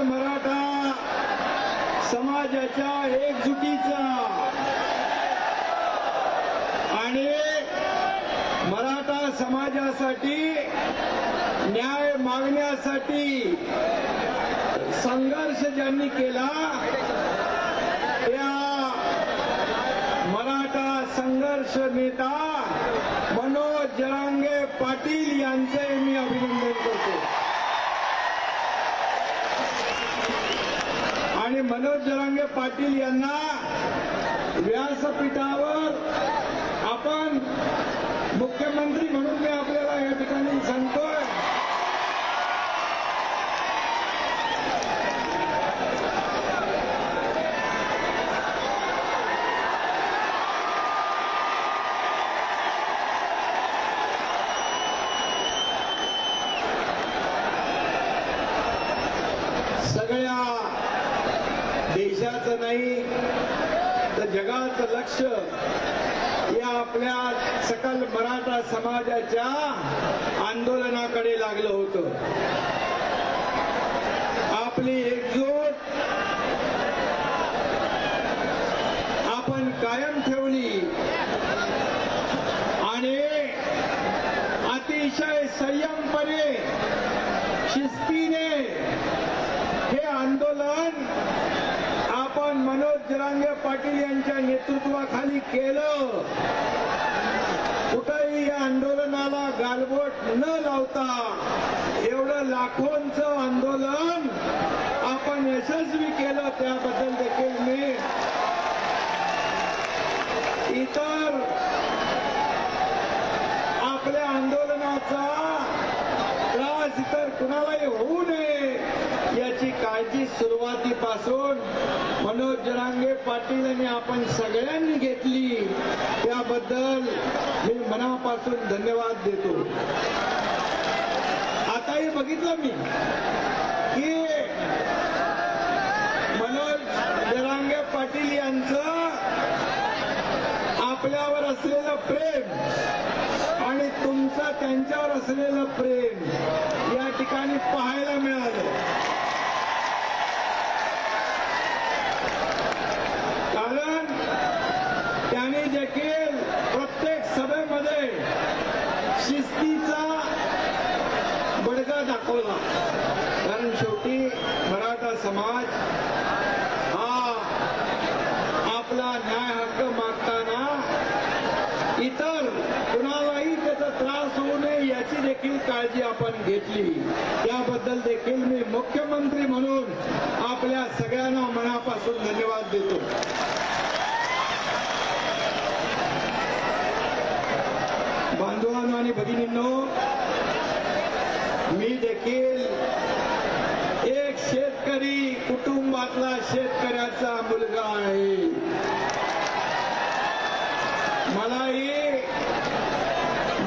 मराठा समाजाच्या एकजुटीचा आणि मराठा समाजासाठी न्याय मागण्यासाठी संघर्ष ज्यांनी केला त्या मराठा संघर्ष नेता मनोज जरांगे पाटील यांचे मी अभिनंदन करतो. आणि मनोज जरांगे पाटील यांना व्यासपीठावर आपण मुख्यमंत्री म्हणून मी आपल्याला या ठिकाणी सांगतोय. सगळ्या देशाचं नाही तर जगाचं लक्ष या आपल्या सकल मराठा समाजाच्या आंदोलनाकडे लागलं होतं. आपली एकजूट आपण कायम ठेवली आणि अतिशय संयमपणे शिस्तीने हे आंदोलन आपण मनोज जरांगे पाटील यांच्या नेतृत्वाखाली केलं. कुठेही या आंदोलनाला गालबोट न लावता एवढं लाखोंचं आंदोलन आपण यशस्वी केलं. त्याबद्दल देखील मी इतर आपल्या आंदोलनाचा त्रास इतर कुणालाही होऊ नये याची काळजी सुरुवातीपासून मनोज जरांगे पाटील आणि आपण सगळ्यांनी घेतली. त्याबद्दल मी मनापासून धन्यवाद देतो. आताही बघितलं मी की मनोज जरांगे पाटील यांचं आपल्यावर असलेलं प्रेम आणि तुमचं त्यांच्यावर असलेलं प्रेम या ठिकाणी पाहायला मिळालं. कारण त्यांनी देखील प्रत्येक सभेमध्ये शिस्तीचा बडगा दाखवला. कारण शेवटी मराठा समाज हा आपला न्याय हक्क मागताना इतर कुणालाही त्याचा त्रास होऊ नये याची देखील काळजी आपण घेतली. त्याबद्दल देखील मी मुख्यमंत्री म्हणून आपल्या सगळ्यांना मनापासून धन्यवाद देतो. बांधवांनो आणि भगिनींनो, मी देखील एक शेतकरी कुटुंबातला शेतकऱ्याचा मुलगा आहे. मलाही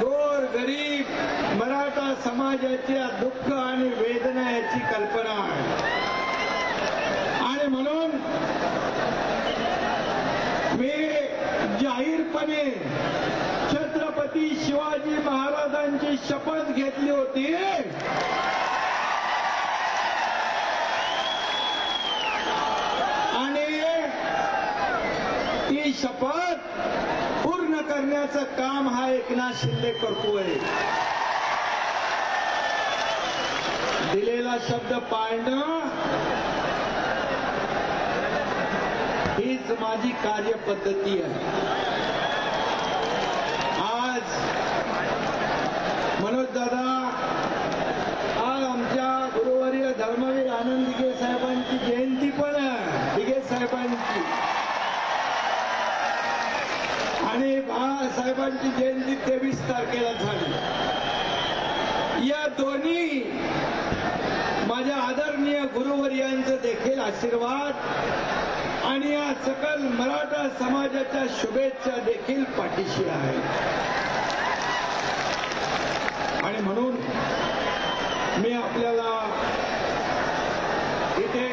गोर गरीब मराठा समाजाच्या दुःख आणि वेदना याची कल्पना आहे. आणि म्हणून मी जाहीरपणे छत्रपती शिवाजी महाराजांची शपथ घेतली होती आणि ती शपथ पूर्ण करण्याचं काम हा एकनाथ शिंदे करतोय. दिलेला शब्द पाळणं हीच माझी कार्यपद्धती आहे. आज मनोज दादा, आज आमच्या गुरुवर्य धर्मवीर आनंद दिघे साहेबांची जयंती पण आहे. दिघे साहेबांची आणि बाळासाहेबांची जयंती 23 तारखेला झाली. या दोन्ही माझ्या आदरणीय गुरुवर्यांचे देखील आशीर्वाद आणि या सकल मराठा समाजाच्या शुभेच्छा देखील पाठीशी आहे. आणि म्हणून मी आपल्याला इथे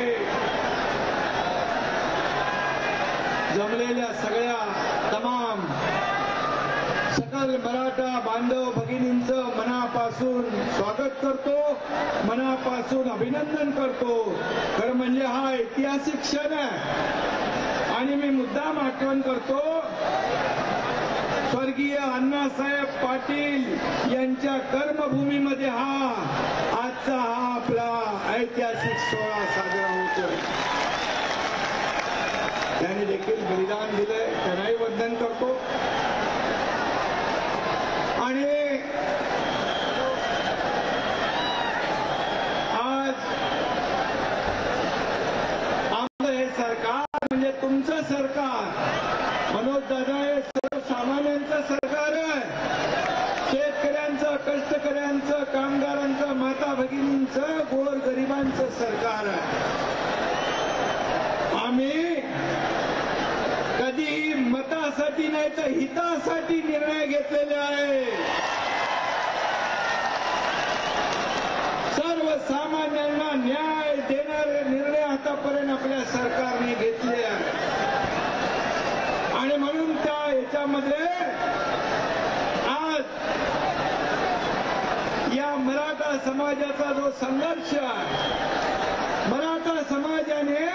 जमलेल्या सगळ्या तमाम सकल मराठा बांधव भगिनींचं मनापासून स्वागत करतो, मनापासून अभिनंदन करतो. खरं म्हणजे हा ऐतिहासिक क्षण आहे आणि मी मुद्दाम आठवण करतो स्वर्गीय अण्णासाहेब पाटील यांच्या कर्मभूमीमध्ये आजचा हा आपला ऐतिहासिक सोहळा साजरा होतोय. त्यांनी देखील बलिदान दिलंय, त्यांनाही वंदन करतो. आणि आज आमचं हे सरकार म्हणजे तुमचं सरकार, मनोज दादा हे सर्वसामान्यांचं सरकार आहे. शेतकऱ्यांचं, कष्टकऱ्यांचं, कामगारांचं, माता भगिनींचं, गोरगरिबांचं सरकार आहे. आम्ही कधीही मतासाठी नाही तर हितासाठी निर्णय घेतलेले आहे. सर्वसामान्यांना न्याय देणारे निर्णय आतापर्यंत आपल्या सरकारने घेतले आहे आणि म्हणून त्या याच्यामध्ये आज या मराठा समाजाचा जो संघर्ष आहे, मराठा समाजाने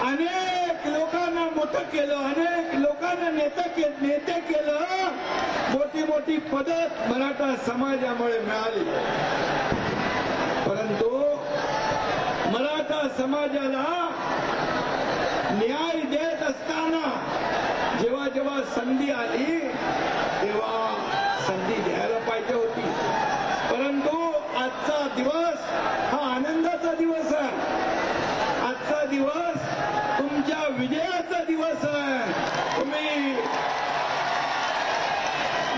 अनेक लोकांना मोठं केलं, अनेक लोकांना नेते केलं, मोठी मोठी पदं मराठा समाजामुळे मिळाली. परंतु मराठा समाजाला न्याय देत असताना जेव्हा जेव्हा संधी आली तेव्हा संधी द्यायला पाहिजे होती. परंतु आजचा दिवस हा आनंदाचा दिवस आहे. आजचा दिवस तुमच्या विजयाचा दिवस आहे. तुम्ही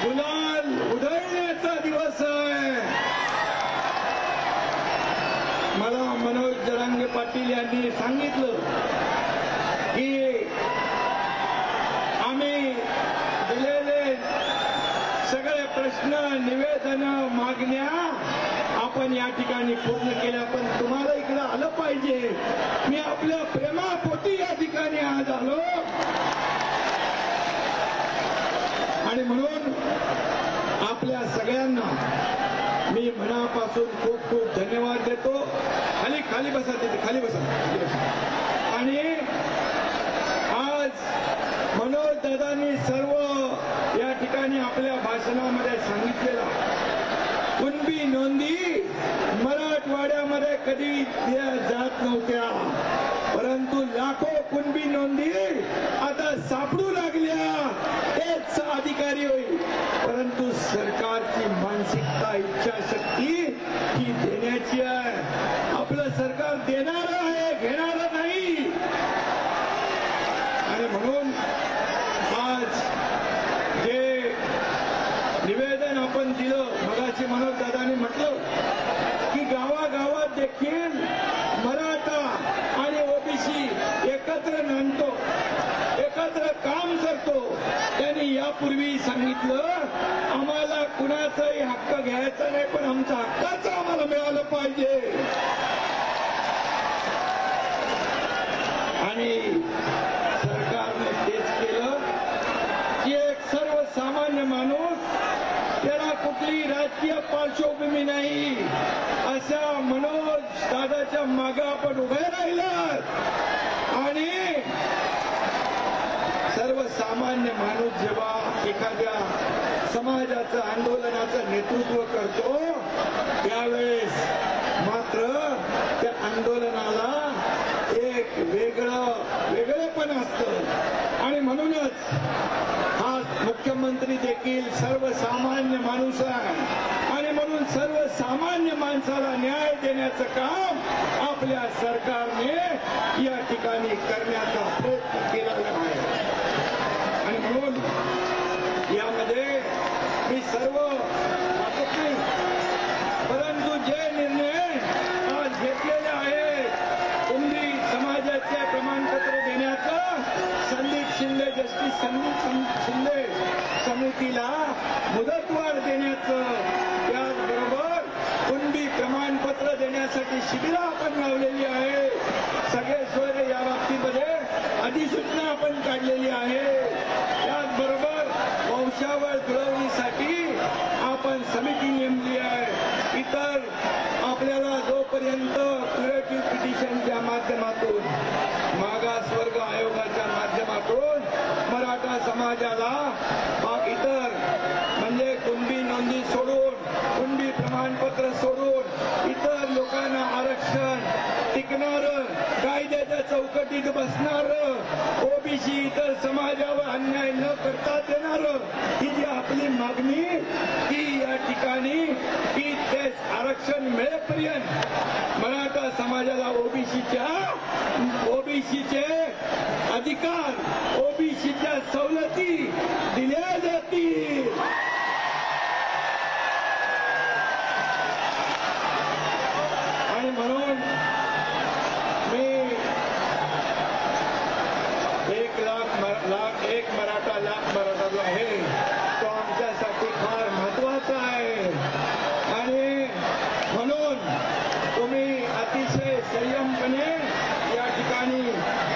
गुलाल उधळण्याचा दिवस आहे. मला मनोज जरांगे पाटील यांनी सांगितलं की आम्ही दिलेले सगळे प्रश्न, निवेदन, मागण्या आपण या ठिकाणी पूर्ण केल्या. पण तुम्हाला इकडे आलं पाहिजे. मी आपल्या प्रेमापोटी या ठिकाणी आज आलो आणि म्हणून आपल्या सगळ्यांना मी मनापासून खूप खूप धन्यवाद देतो. खाली बसा, तिथे खाली बसा. आणि आज मनोज दादांनी सर्व या ठिकाणी आपल्या भाषणामध्ये सांगितलेलं, कुणबी नोंदी मराठवाड्यामध्ये कधी दिल्या जात नव्हत्या, परंतु लाखो कुणबी नोंदी आता सापडू लागल्या. तेच अधिकारी होईल. परंतु सरकारची मानसिकता, इच्छाशक्ती ही देण्याची आहे. आपलं सरकार देणारं आहे, घेणारं नाही. आणि म्हणून आज जे निवेदन आपण दिलं, मगाशी मनोज दादांनी म्हटलं की गावागावात देखील मराठा आणि ओबीसी एकत्र नांदतो, एकत्र काम करतो. त्यांनी यापूर्वी सांगितलं आम्हाला कुणाचाही हक्क घ्यायचा नाही, पण आमचा हक्काचं आम्हाला मिळालं पाहिजे. आणि सरकारने तेच केलं की एक सर्वसामान्य माणूस, त्याला कुठली राजकीय पार्श्वभूमी नाही, अशा मनोज दादाच्या मागे आपण उभे राहिलात. आणि सर्वसामान्य माणूस जेव्हा एखाद्या समाजाचं, आंदोलनाचं नेतृत्व करतो त्यावेळेस मात्र त्या आंदोलनाला एक वेगळेपण असतं. आणि म्हणूनच हा मुख्यमंत्री देखील सर्वसामान्य माणूस आहे आणि म्हणून सर्वसामान्य माणसाला न्याय देण्याचं काम आपल्या सरकारने या ठिकाणी करण्याचा प्रयत्न केलेला आहे. आणि म्हणून यामध्ये मी सर्व वाटत नाही, परंतु जे निर्णय आज घेतलेले आहेत, कुणबी समाजाचे प्रमाणपत्र देण्याचं, संदीप शिंदे, जस्टिस संदीप शिंदे समितीला मुदतवाढ देण्याचं, त्याचबरोबर कुणबी प्रमाणपत्र देण्यासाठी शिबिरं आपण लावलेली आहे. सगळे सोयरे या बाबतीमध्ये अधिसूचना आपण काढलेली आहे. त्याचबरोबर वंशावळ जुळवणीसाठी आपण समिती नेमली आहे. इतर आपल्याला जोपर्यंत क्युरेटिव्ह पिटिशनच्या माध्यमातून मागासवर्ग आयोगाच्या माध्यमातून मराठा समाजाला इतर म्हणजे कुणबी नोंदी सोडून कुणबी प्रमाणपत्र सोडून इतर लोकांना आरक्षण टिकणार कायद्याच्या चौकटीत बसणार ओबीसी इतर समाजावर अन्याय न करता देणार ही जी आपली मागणी ती या ठिकाणी की ते आरक्षण मिळेपर्यंत मराठा समाजाला ओबीसीचे अधिकार ओबीसीच्या सवलती दिल्या जातील. आणि म्हणून मी 1 मराठा जो आहे तो आमच्यासाठी फार महत्वाचा आहे. आणि म्हणून तुम्ही अतिशय संयमपणे या ठिकाणी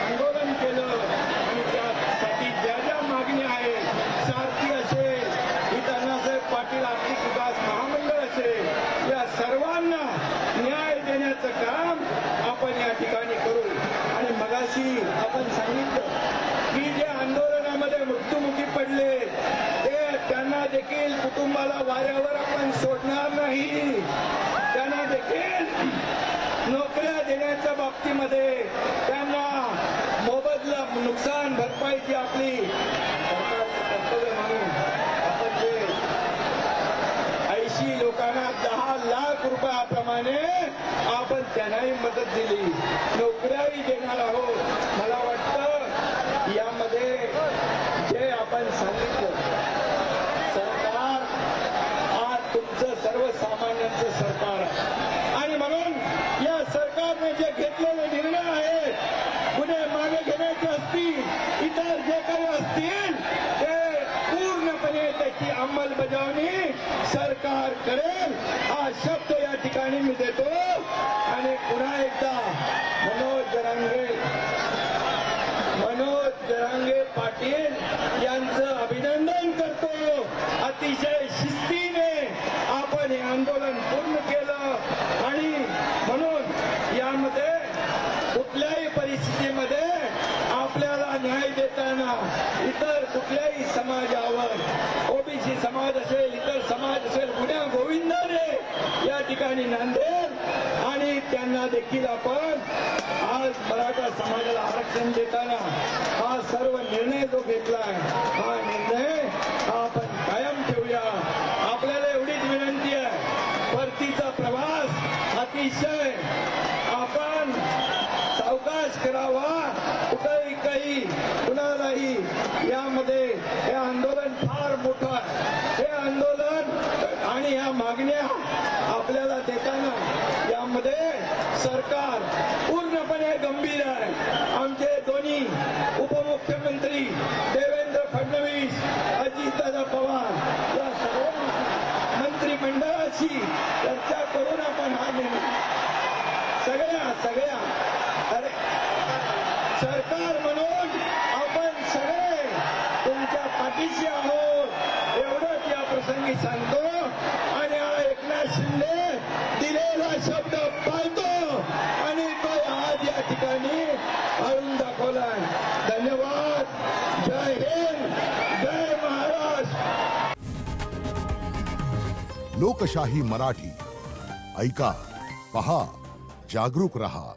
आंदोलन केलं आणि त्यासाठी ज्या ज्या मागण्या आहेत सारथी असेल ही अण्णासाहेब पाटील आर्थिक विकास महामंडळ असेल या सर्वांना न्याय देण्याचं काम आपण या ठिकाणी करू. आणि मगाशी आपण सांगितलं की जे आंदोलनामध्ये मृत्युमुखी पडले त्यांना देखील कुटुंबाला वाऱ्यावर आपण सोडणार नाही. त्यांना देखील नोकऱ्या देण्याच्या बाबतीमध्ये त्यांना मोबदला नुकसान भरपाईची आपली सरकारचं कर्तव्य म्हणून आपण जे 80 लोकांना 10 लाख रुपयाप्रमाणे आपण त्यांनाही मदत दिली नोकऱ्याही देणार आहोत. मला वाटतं यामध्ये जे आपण सांगितलं सरकार आज तुमचं सर्वसामान्यांचं सरकार आहे. आणि म्हणून या सरकारने जे घेतलेले निर्णय आहेत गुन्हे मागे घेण्याचे असतील इतर जे काही असतील ते पूर्णपणे त्याची अंमलबजावणी सरकार करेल हा शब्द या ठिकाणी मी देतो. आणि पुन्हा एकदा मनोज जरांगे पाटील यांचं अभिनंदन करतो. अतिशय शिस्तीने आपण हे आंदोलन पूर्ण केलं आणि म्हणून यामध्ये कुठल्याही परिस्थितीमध्ये आपल्याला न्याय देताना इतर कुठल्याही समाजावर ओबीसी समाज असेल इतर समाज असेल गुन्हा गोविंदाने या ठिकाणी नांदेल. आणि त्यांना देखील आपण आज मराठा समाजाला आरक्षण देताना हा सर्व निर्णय जो घेतलाय हा निर्णय आपण कायम ठेवूया. आपल्याला एवढीच विनंती आहे परतीचा प्रवास अतिशय आपण सावकाश करावा. कुठेही काही कुणालाही यामध्ये हे आंदोलन फार मोठं आहे. हे आंदोलन आणि ह्या मागण्या आपल्याला देताना यामध्ये सरकार पूर्णपणे गंभीर आहे. आमचे दोन्ही उपमुख्यमंत्री देवेंद्र फडणवीस अजितदादा पवार या सर्व मंत्रिमंडळाशी चर्चा करून आपण हा निर्णय सगळ्या सरकार म्हणून आपण सगळे तुमच्या पाठीशी आहोत एवढंच या प्रसंगी सांगतो. आणि हा एकनाथ शिंदे दिलेला शब्द पाळतो आणि तो आज या ठिकाणी आणून दाखवलाय. धन्यवाद. जय हिंद. जय महाराष्ट्र. लोकशाही मराठी ऐका, पहा, जागरूक रहा.